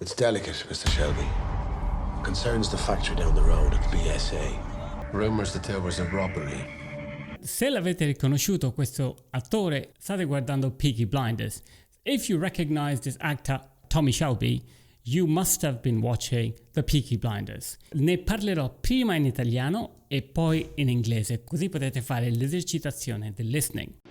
It's delicate, Mr. Shelby. Concerns the factory down the road at the BSA. Rumors that there was a robbery. Se l'avete riconosciuto questo attore, state guardando Peaky Blinders. If you recognize this actor, Tommy Shelby, you must have been watching the Peaky Blinders. Ne parlerò prima in italiano e poi in inglese, così potete fare l'esercitazione del listening.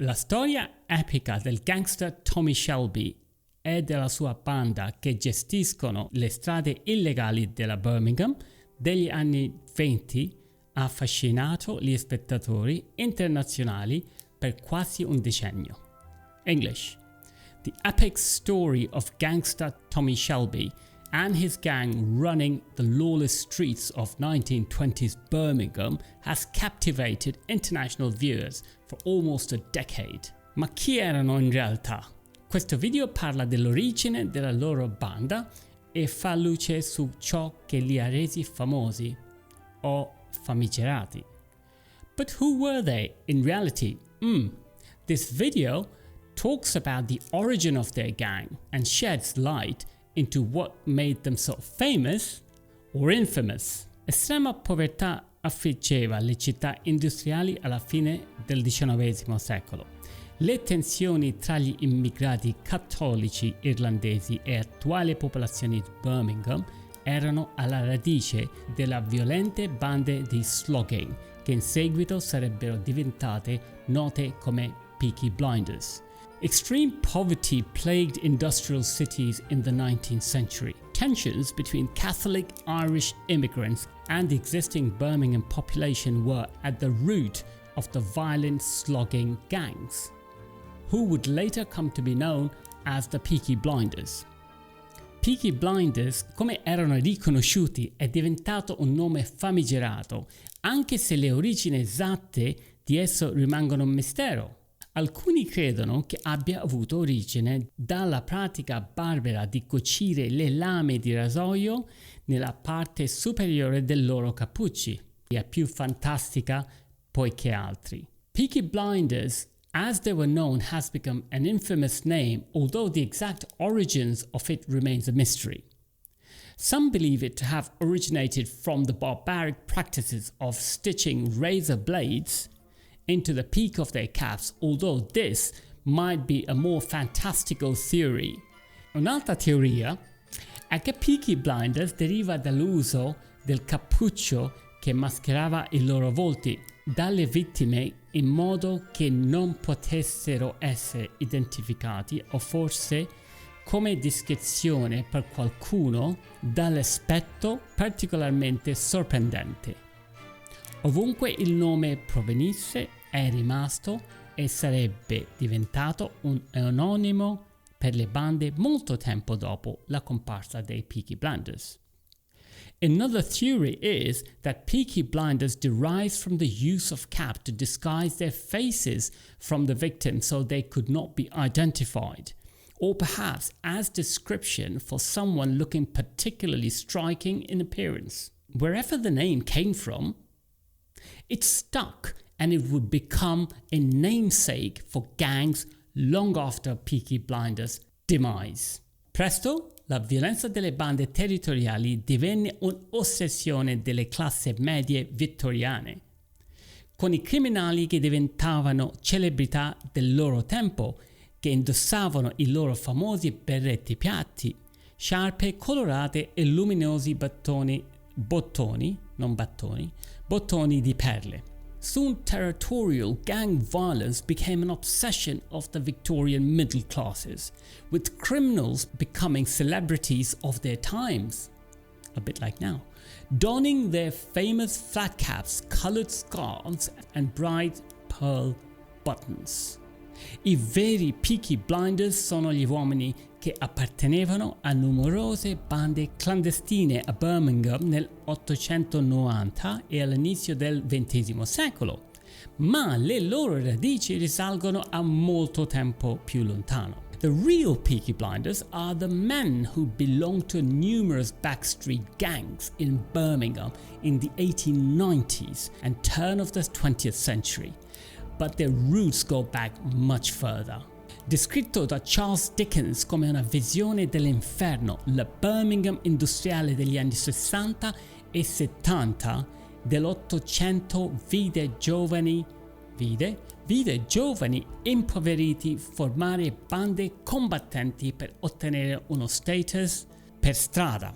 La storia epica del gangster Tommy Shelby e della sua banda che gestiscono le strade illegali della Birmingham degli anni 20 ha affascinato gli spettatori internazionali per quasi un decennio. English. The epic story of gangster Tommy Shelby and his gang running the lawless streets of 1920s Birmingham has captivated international viewers for almost a decade. Ma chi erano in realtà? Questo video parla dell'origine della loro banda e fa luce su ciò che li ha resi famosi o famigerati. But who were they in reality? This video talks about the origin of their gang and sheds light into what made them so famous or infamous. Estrema povertà affliggeva le città industriali alla fine del XIX secolo. Le tensioni tra gli immigrati cattolici irlandesi e attuale popolazione di Birmingham erano alla radice delle violente bande di slugging, che in seguito sarebbero diventate note come Peaky Blinders. Extreme poverty plagued industrial cities in the 19th century. Tensions between Catholic Irish immigrants and the existing Birmingham population were at the root of the violent slugging gangs, who would later come to be known as the Peaky Blinders. Peaky Blinders, come erano riconosciuti, è diventato un nome famigerato, anche se le origini esatte di esso rimangono un mistero. Alcuni credono che abbia avuto origine dalla pratica barbara di cucire le lame di rasoio nella parte superiore dei loro cappucci, che è più fantastica poiché altri. Peaky Blinders, as they were known, has become an infamous name, although the exact origins of it remains a mystery. Some believe it to have originated from the barbaric practices of stitching razor blades into the peak of their caps, although this might be a more fantastical theory. Un'altra teoria è che Peaky Blinders deriva dall'uso del cappuccio che mascherava i loro volti dalle vittime in modo che non potessero essere identificati, o forse come descrizione per qualcuno dall'aspetto particolarmente sorprendente. Ovunque il nome provenisse è rimasto e sarebbe diventato un anonimo per le bande molto tempo dopo la comparsa dei Peaky Blinders. Another theory is that Peaky Blinders derives from the use of cap to disguise their faces from the victim so they could not be identified, or perhaps as description for someone looking particularly striking in appearance. Wherever the name came from, it stuck and it would become a namesake for gangs long after Peaky Blinders' demise. Presto, la violenza delle bande territoriali divenne un'ossessione delle classi medie vittoriane, con i criminali che diventavano celebrità del loro tempo, che indossavano i loro famosi berretti piatti, sciarpe colorate e luminosi bottoni di perle. Soon territorial gang violence became an obsession of the Victorian middle classes, with criminals becoming celebrities of their times, a bit like now, donning their famous flat caps, colored scarves and bright pearl buttons. I veri Peaky Blinders sono gli uomini che appartenevano a numerose bande clandestine a Birmingham nel 890 e all'inizio del XX secolo, ma le loro radici risalgono a molto tempo più lontano. The real Peaky Blinders are the men who belonged to numerous backstreet gangs in Birmingham in the 1890s and turn of the 20th century, but their roots go back much further. Descritto da Charles Dickens come una visione dell'inferno, la Birmingham industriale degli anni 60 e 70 dell'Ottocento vide giovani impoveriti formare bande combattenti per ottenere uno status per strada.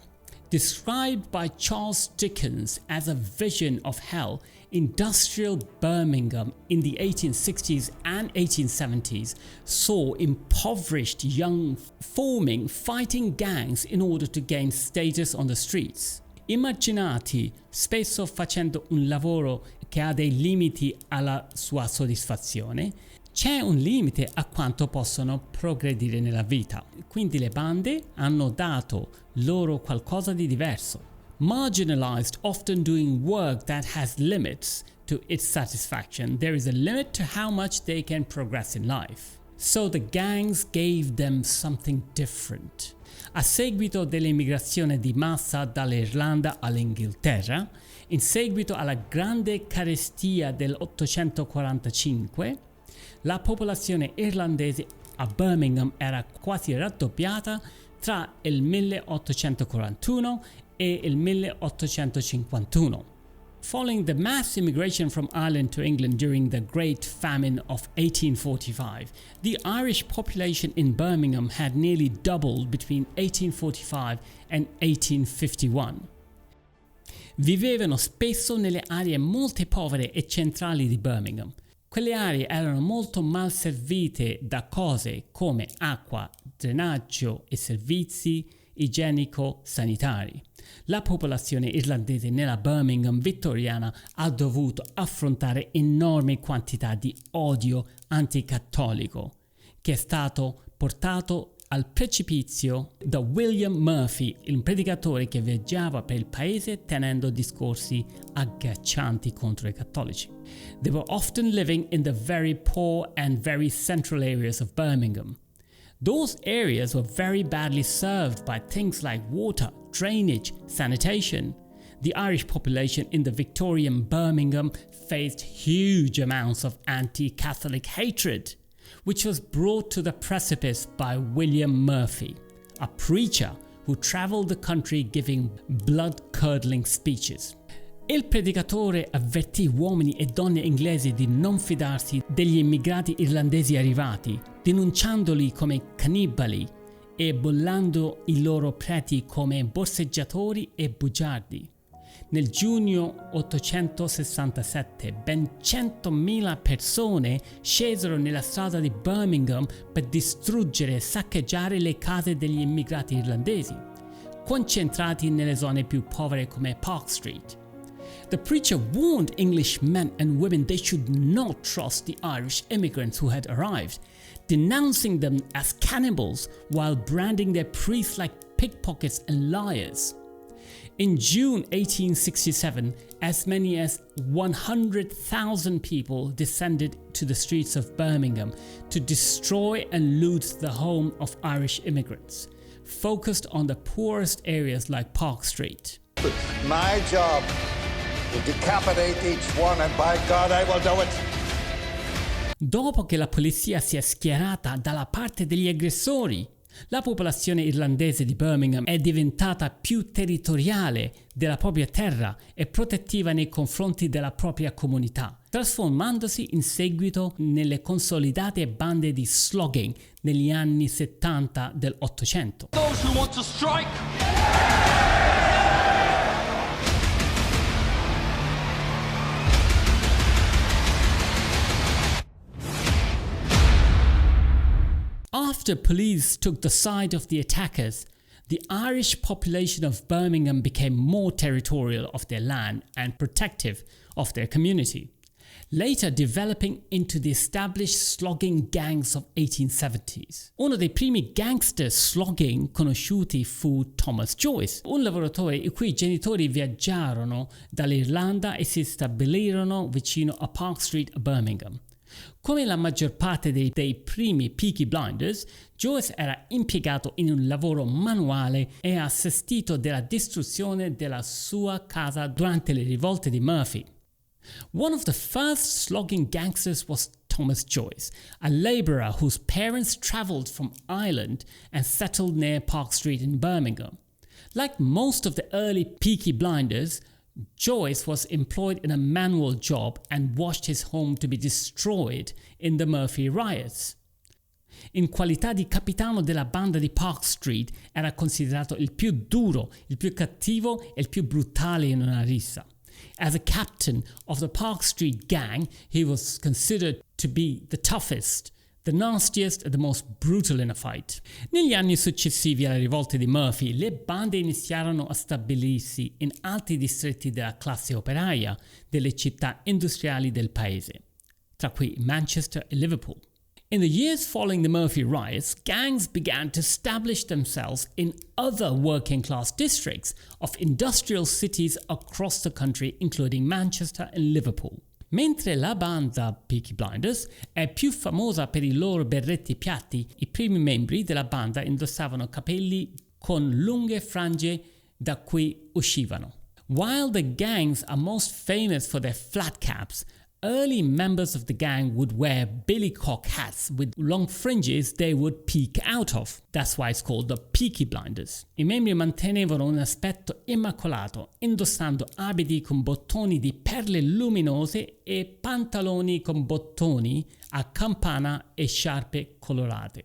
Described by Charles Dickens as a vision of hell, industrial Birmingham in the 1860s and 1870s saw impoverished young forming fighting gangs in order to gain status on the streets. Immaginati spesso facendo un lavoro che ha dei limiti alla sua soddisfazione, c'è un limite a quanto possono progredire nella vita. Quindi le bande hanno dato loro qualcosa di diverso. Marginalized, often doing work that has limits to its satisfaction, there is a limit to how much they can progress in life. So the gangs gave them something different. A seguito dell'immigrazione di massa dall'Irlanda all'Inghilterra, in seguito alla grande carestia dell'845, la popolazione irlandese a Birmingham era quasi raddoppiata tra il 1841 e il 1851. Following the mass immigration from Ireland to England during the Great Famine of 1845, the Irish population in Birmingham had nearly doubled between 1845 and 1851. Vivevano spesso nelle aree molto povere e centrali di Birmingham. Quelle aree erano molto mal servite da cose come acqua, drenaggio e servizi igienico-sanitari. La popolazione irlandese nella Birmingham vittoriana ha dovuto affrontare enormi quantità di odio anticattolico, che è stato portato al precipizio da William Murphy, un predicatore che viaggiava per il paese tenendo discorsi agghiaccianti contro i cattolici. They were often living in the very poor and very central areas of Birmingham. Those areas were very badly served by things like water, drainage, sanitation. The Irish population in the Victorian Birmingham faced huge amounts of anti-Catholic hatred, which was brought to the precipice by William Murphy, a preacher who traveled the country giving blood-curdling speeches. Il predicatore avvertì uomini e donne inglesi di non fidarsi degli immigrati irlandesi arrivati, denunciandoli come cannibali e bollando i loro preti come borseggiatori e bugiardi. Nel giugno 867 ben 100.000 persone scesero nella strada di Birmingham per distruggere e saccheggiare le case degli immigrati irlandesi, concentrati nelle zone più povere come Park Street. The preacher warned English men and women they should not trust the Irish immigrants who had arrived, denouncing them as cannibals while branding their priests like pickpockets and liars. In June 1867, as many as 100,000 people descended to the streets of Birmingham to destroy and loot the home of Irish immigrants, focused on the poorest areas like Park Street. My job to decapitate each one, and by God I will do it. Dopo che la polizia si è schierata dalla parte degli aggressori, la popolazione irlandese di Birmingham è diventata più territoriale della propria terra e protettiva nei confronti della propria comunità, trasformandosi in seguito nelle consolidate bande di slogging negli anni 70 dell'Ottocento. Those who want to strike. After police took the side of the attackers, the Irish population of Birmingham became more territorial of their land and protective of their community, later developing into the established slogging gangs of 1870s. Uno dei primi gangster slogging conosciuti fu Thomas Joyce, un lavoratore i cui genitori viaggiarono dall'Irlanda e si stabilirono vicino a Park Street a Birmingham. Come la maggior parte dei primi Peaky Blinders, Joyce era impiegato in un lavoro manuale e ha assistito della distruzione della sua casa durante le rivolte di Murphy. One of the first slogging gangsters was Thomas Joyce, a laborer whose parents travelled from Ireland and settled near Park Street in Birmingham. Like most of the early Peaky Blinders, Joyce was employed in a manual job and watched his home to be destroyed in the Murphy riots. In qualità di capitano della banda di Park Street era considerato il più duro, il più cattivo e il più brutale in una rissa. As a captain of the Park Street gang, he was considered to be the toughest, the nastiest and the most brutal in a fight. Negli anni successivi alle rivolte di Murphy, le bande iniziarono a stabilirsi in altri distretti della classe operaia delle città industriali del paese, tra cui Manchester e Liverpool. In the years following the Murphy riots, gangs began to establish themselves in other working-class districts of industrial cities across the country, including Manchester and Liverpool. Mentre la banda Peaky Blinders è più famosa per i loro berretti piatti, i primi membri della banda indossavano capelli con lunghe frange da cui uscivano. While the gangs are most famous for their flat caps, early members of the gang would wear billycock hats with long fringes they would peek out of. That's why it's called the Peaky Blinders. I membri mantenevano un aspetto immacolato, indossando abiti con bottoni di perle luminose e pantaloni con bottoni a campana e sciarpe colorate.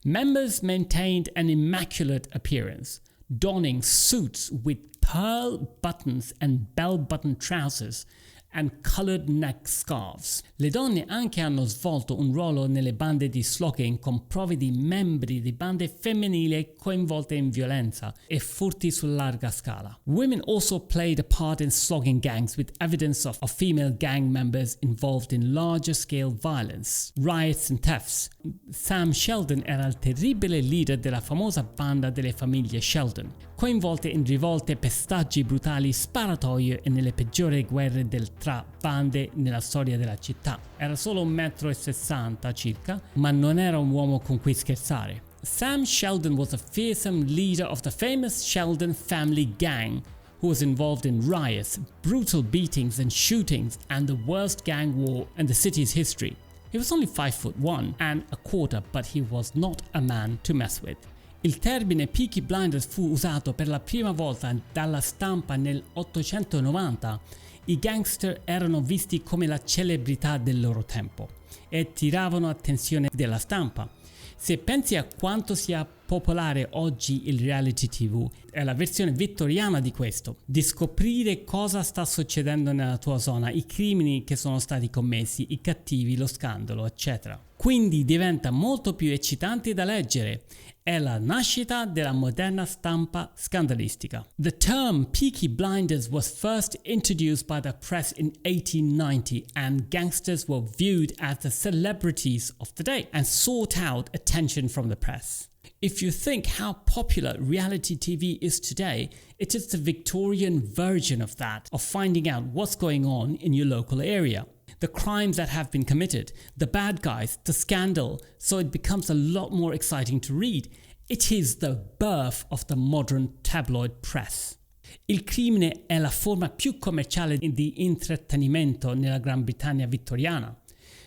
Members maintained an immaculate appearance, donning suits with pearl buttons and bell-button trousers and colored neck scarves. Le donne anche hanno svolto un ruolo nelle bande di slogging con prove di membri di bande femminili coinvolte in violenza e furti su larga scala. Women also played a part in slogging gangs with evidence of female gang members involved in larger scale violence, riots and thefts. Sam Sheldon era il terribile leader della famosa banda delle famiglie Sheldon, coinvolte in rivolte, pestaggi brutali, sparatorie e nelle peggiori guerre tra bande nella storia della città. Era solo 1,60 m circa, ma non era un uomo con cui scherzare. Sam Sheldon was a fearsome leader of the famous Sheldon family gang, who was involved in riots, brutal beatings and shootings, and the worst gang war in the city's history. He was only 5'1" and a quarter, but he was not a man to mess with. Il termine Peaky Blinders fu usato per la prima volta dalla stampa nel 890. I gangster erano visti come la celebrità del loro tempo e attiravano attenzione della stampa. Se pensi a quanto sia popolare oggi il reality TV, è la versione vittoriana di questo, di scoprire cosa sta succedendo nella tua zona, i crimini che sono stati commessi, i cattivi, lo scandalo, eccetera. Quindi diventa molto più eccitante da leggere. È la nascita della moderna stampa scandalistica. The term Peaky Blinders was first introduced by the press in 1890, and gangsters were viewed as the celebrities of the day and sought out attention from the press. If you think how popular reality TV is today, it is the Victorian version of that, of finding out what's going on in your local area. The crimes that have been committed, the bad guys, the scandal, so it becomes a lot more exciting to read. It is the birth of the modern tabloid press. Il crimine è la forma più commerciale di intrattenimento nella Gran Bretagna vittoriana.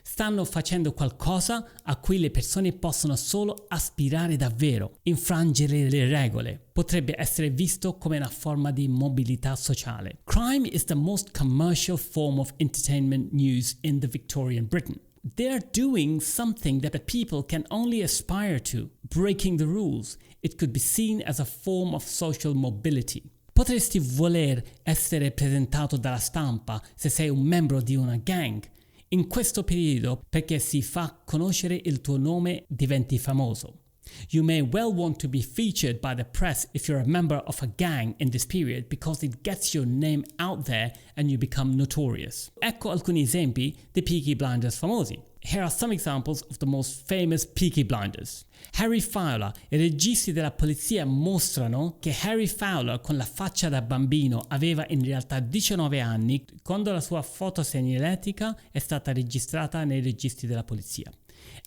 Stanno facendo qualcosa a cui le persone possono solo aspirare davvero. Infrangere le regole potrebbe essere visto come una forma di mobilità sociale. Crime is the most commercial form of entertainment news in the Victorian Britain. They're doing something that the people can only aspire to, breaking the rules. It could be seen as a form of social mobility. Potresti voler essere presentato dalla stampa se sei un membro di una gang. In questo periodo, perché si fa conoscere il tuo nome, diventi famoso. You may well want to be featured by the press if you're a member of a gang in this period, because it gets your name out there and you become notorious. Ecco alcuni esempi di Peaky Blinders famosi. Here are some examples of the most famous Peaky Blinders. Harry Fowler. I registi della polizia mostrano che Harry Fowler, con la faccia da bambino, aveva in realtà 19 anni quando la sua fotosegnaletica è stata registrata nei registri della polizia.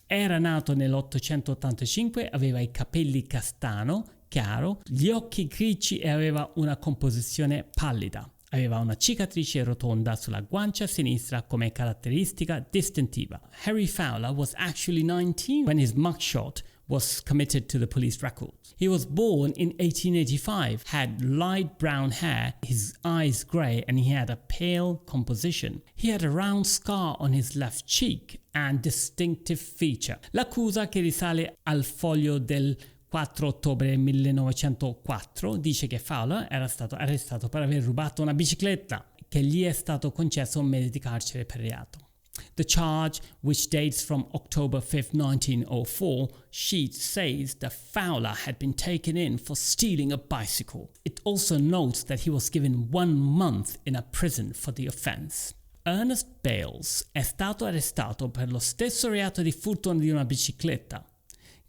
Era nato nell'885, aveva i capelli castano, chiaro, gli occhi grigi e aveva una composizione pallida. Aveva una cicatrice rotonda sulla guancia sinistra come caratteristica distintiva. Harry Fowler was actually 19 when his mugshot was committed to the police records. He was born in 1885, had light brown hair, his eyes grey, and he had a pale composition. He had a round scar on his left cheek and distinctive feature. L'accusa, che risale al foglio del 4 ottobre 1904, dice che Fowler era stato arrestato per aver rubato una bicicletta, che gli è stato concesso un mese di carcere per reato. The charge, which dates from October 5, 1904, sheet says that Fowler had been taken in for stealing a bicycle. It also notes that he was given 1 month in a prison for the offense. Ernest Bales è stato arrestato per lo stesso reato di furto di una bicicletta,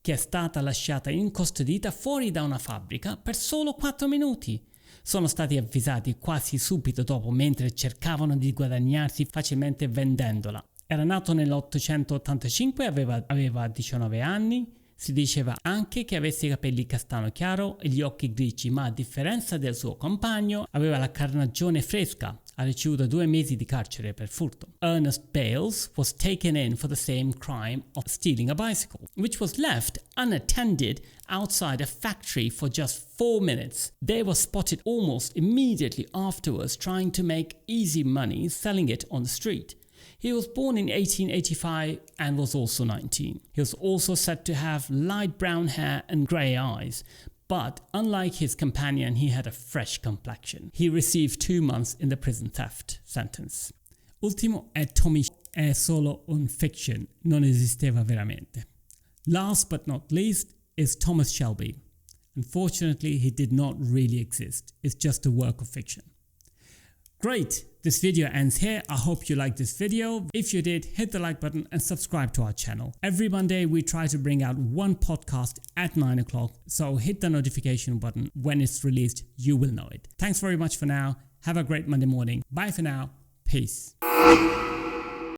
che è stata lasciata incustodita fuori da una fabbrica per solo 4 minuti. Sono stati avvisati quasi subito dopo mentre cercavano di guadagnarsi facilmente vendendola. Era nato nell'885, aveva 19 anni. Si diceva anche che avesse i capelli castano chiaro e gli occhi grigi, ma a differenza del suo compagno aveva la carnagione fresca. Ha ricevuto 2 mesi di carcere per furto. Ernest Bales was taken in for the same crime of stealing a bicycle, which was left unattended outside a factory for just 4 minutes. They were spotted almost immediately afterwards trying to make easy money selling it on the street. He was born in 1885 and was also 19. He was also said to have light brown hair and grey eyes, but unlike his companion, he had a fresh complexion. He received 2 months in the prison theft sentence. Ultimo è Tommy, è solo un fiction, non esisteva veramente. Last but not least is Thomas Shelby. Unfortunately, he did not really exist. It's just a work of fiction. Great! This video ends here. I hope you liked this video. If you did, hit the like button and subscribe to our channel. Every Monday we try to bring out 1 podcast at 9 o'clock, so hit the notification button. When it's released, you will know it. Thanks very much for now. Have a great Monday morning. Bye for now. Peace.